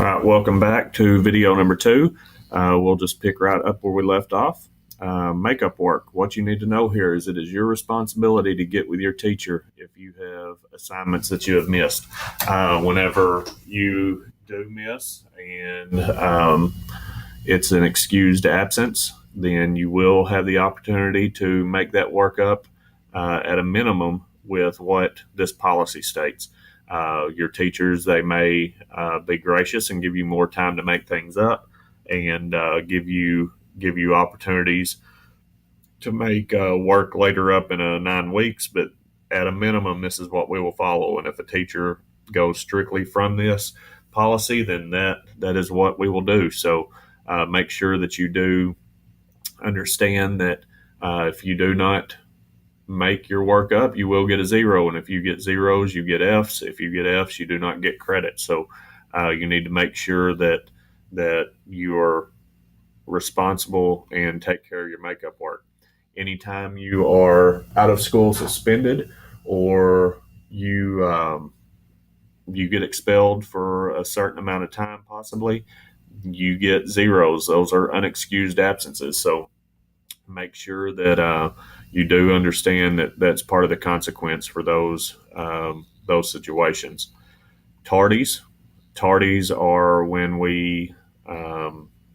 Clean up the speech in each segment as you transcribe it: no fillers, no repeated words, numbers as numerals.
All right, welcome back to video number 2. We'll just pick right up where we left off. Makeup work. What you need to know here is it is your responsibility to get with your teacher if you have assignments that you have missed. Whenever you do miss and it's an excused absence, then you will have the opportunity to make that work up at a minimum with what this policy states. Your teachers, they may be gracious and give you more time to make things up and give you opportunities to make work later up in 9 weeks. But at a minimum, this is what we will follow. And if a teacher goes strictly from this policy, then that is what we will do. So make sure that you do understand that if you do not make your work up, you will get a 0. And if you get zeros, you get Fs. If you get Fs, you do not get credit. So you need to make sure that you are responsible and take care of your makeup work. Anytime you are out of school suspended or you get expelled for a certain amount of time, possibly, you get zeros. Those are unexcused absences. So make sure that you do understand that that's part of the consequence for those situations. Tardies are when we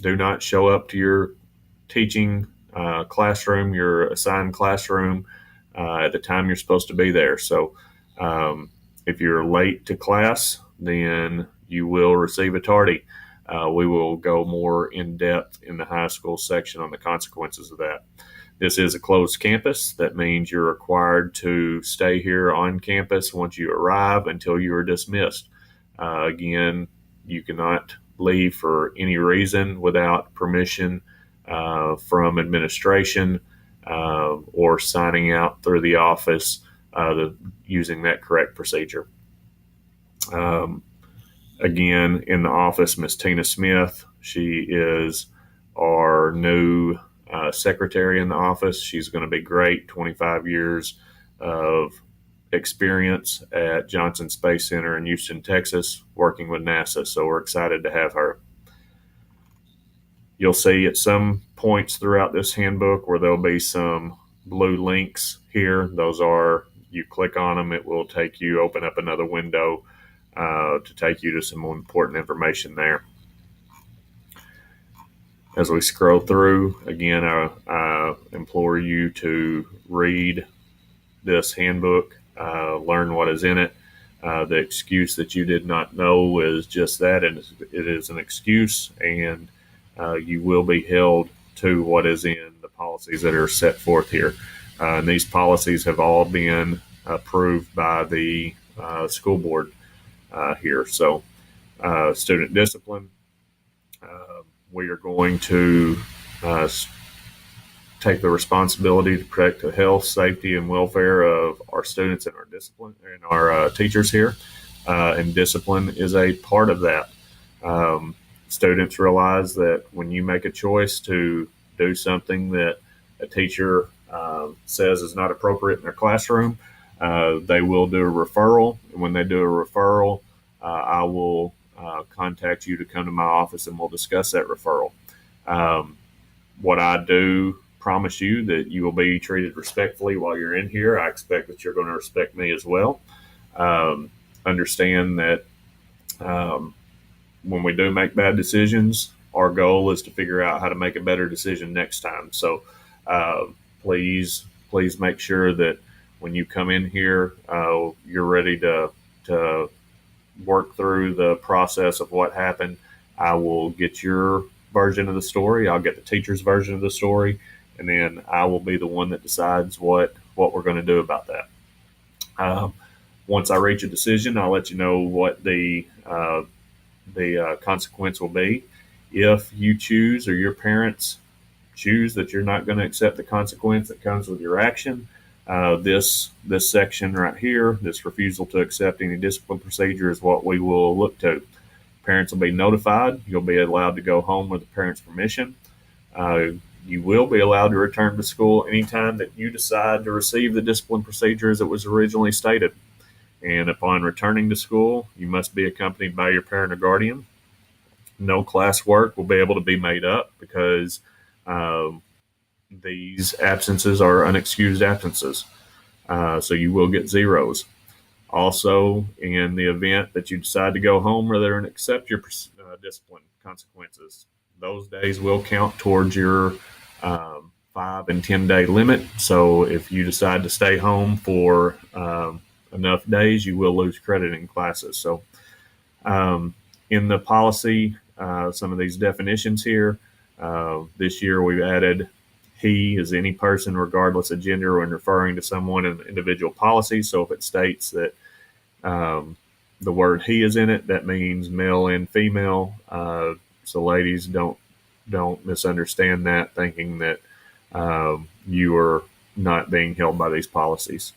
do not show up to your teaching classroom, your assigned classroom at the time you're supposed to be there. So if you're late to class, then you will receive a tardy. We will go more in depth in the high school section on the consequences of that. This is a closed campus. That means you're required to stay here on campus once you arrive until you are dismissed. Again, you cannot leave for any reason without permission from administration or signing out through the office using that correct procedure. Again, in the office, Miss Tina Smith, she is our new secretary in the office. She's going to be great. 25 years of experience at Johnson Space Center in Houston, Texas, working with NASA. So we're excited to have her. You'll see at some points throughout this handbook where there'll be some blue links here. Those are, you click on them, it will take you, open up another window to take you to some more important information there. As we scroll through, again, I implore you to read this handbook, learn what is in it. The excuse that you did not know is just that, and it is an excuse, and you will be held to what is in the policies that are set forth here. And these policies have all been approved by the school board here. So student discipline, we are going to take the responsibility to protect the health, safety, and welfare of our students and our discipline and our teachers here. And discipline is a part of that. Students realize that when you make a choice to do something that a teacher says is not appropriate in their classroom, they will do a referral. And when they do a referral, I will contact you to come to my office and we'll discuss that referral. What I do promise you that you will be treated respectfully while you're in here. I expect that you're going to respect me as well. Understand that when we do make bad decisions, our goal is to figure out how to make a better decision next time. So please make sure that when you come in here, you're ready to work through the process of what happened. I will get your version of the story. I'll get the teacher's version of the story, and then I will be the one that decides what we're going to do about that. Once I reach a decision, I'll let you know what the consequence will be. If you choose or your parents choose that you're not going to accept the consequence that comes with your action, this section right here, this refusal to accept any discipline procedure, is what we will look to. Parents will be notified. You'll be allowed to go home with the parents' permission. You will be allowed to return to school anytime that you decide to receive the discipline procedure as it was originally stated. And upon returning to school, you must be accompanied by your parent or guardian. no classwork will be able to be made up because um, these absences are unexcused absences. So you will get zeros. Also, in the event that you decide to go home rather than accept your discipline consequences, those days will count towards your 5 and 10 day limit. So if you decide to stay home for enough days, you will lose credit in classes. So um, in the policy, some of these definitions here. This year we've added he is any person regardless of gender when referring to someone in an individual policy. So if it states that um, the word he is in it, that means male and female. So ladies, don't misunderstand that, thinking that you are not being held by these policies.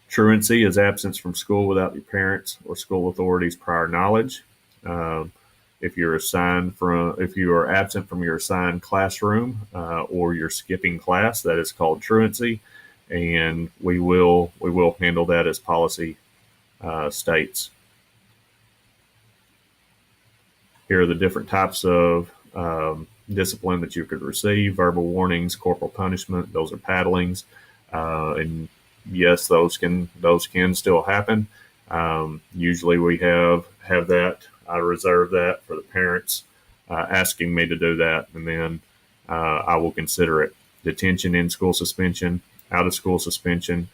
Truancy is absence from school without your parents or school authorities' prior knowledge. Um, if you are absent from your assigned classroom or you're skipping class, that is called truancy, and we will handle that as policy states. Here are the different types of discipline that you could receive: verbal warnings, corporal punishment. Those are paddlings, and yes, those can still happen. Usually, we have that. I reserve that for the parents asking me to do that, and then I will consider it. Detention, in school suspension, out of school suspension,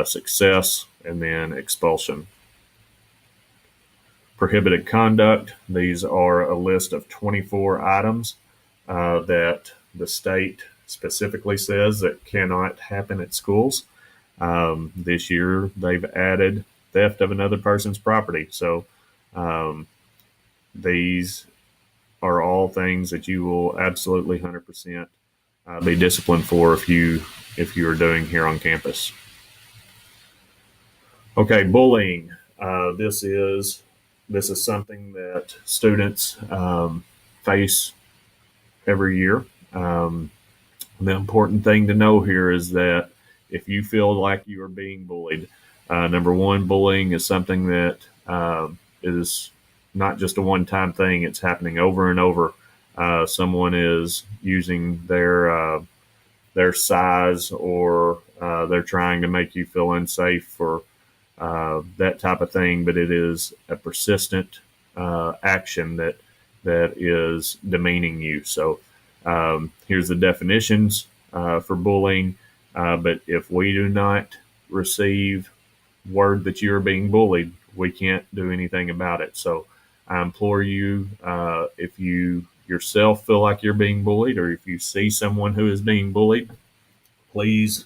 success, and then expulsion. Prohibited conduct. These are a list of 24 items that the state specifically says that cannot happen at schools. This year, they've added theft of another person's property. So these are all things that you will absolutely 100% be disciplined for if you are doing here on campus. Okay, bullying. This is something that students face every year. The important thing to know here is that if you feel like you are being bullied, number one, bullying is something that is not just a one-time thing. It's happening over and over. Someone is using their size, or they're trying to make you feel unsafe for that type of thing, but it is a persistent action that is demeaning you. So here's the definitions for bullying. But if we do not receive word that you're being bullied, we can't do anything about it. So I implore you, if you yourself feel like you're being bullied, or if you see someone who is being bullied, please,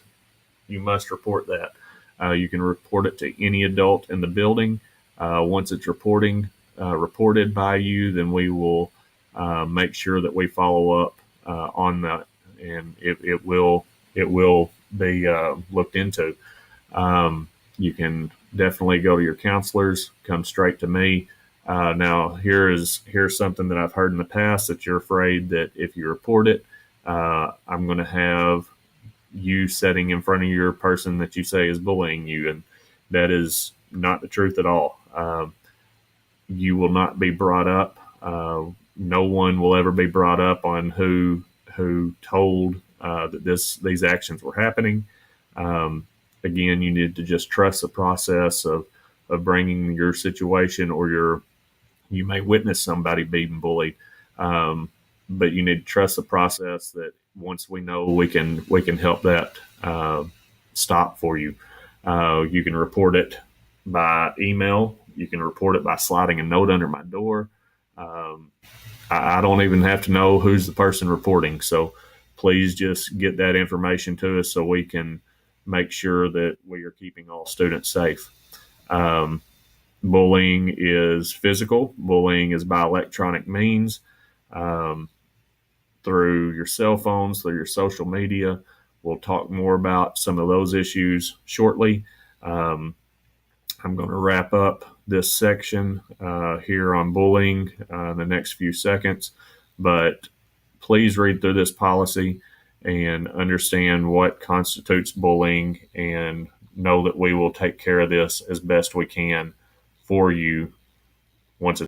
you must report that. You can report it to any adult in the building. Once it's reported by you, then we will make sure that we follow up on that, and it will be looked into. You can definitely go to your counselors. Come straight to me. Now, here's something that I've heard in the past, that you're afraid that if you report it, I'm going to have you sitting in front of your person that you say is bullying you, and that is not the truth at all. You will not be brought up. No one will ever be brought up on who told that these actions were happening. Again, you need to just trust the process of bringing your situation, or you may witness somebody being bullied, but you need to trust the process, that once we know, we can help that stop for you. You can report it by email. You can report it by sliding a note under my door. I don't even have to know who's the person reporting. So please just get that information to us so we can make sure that we are keeping all students safe. Bullying is physical. Bullying is by electronic means, through your cell phones, through your social media. We'll talk more about some of those issues shortly. I'm going to wrap up this section here on bullying in the next few seconds, but please read through this policy and understand what constitutes bullying, and know that we will take care of this as best we can for you once it's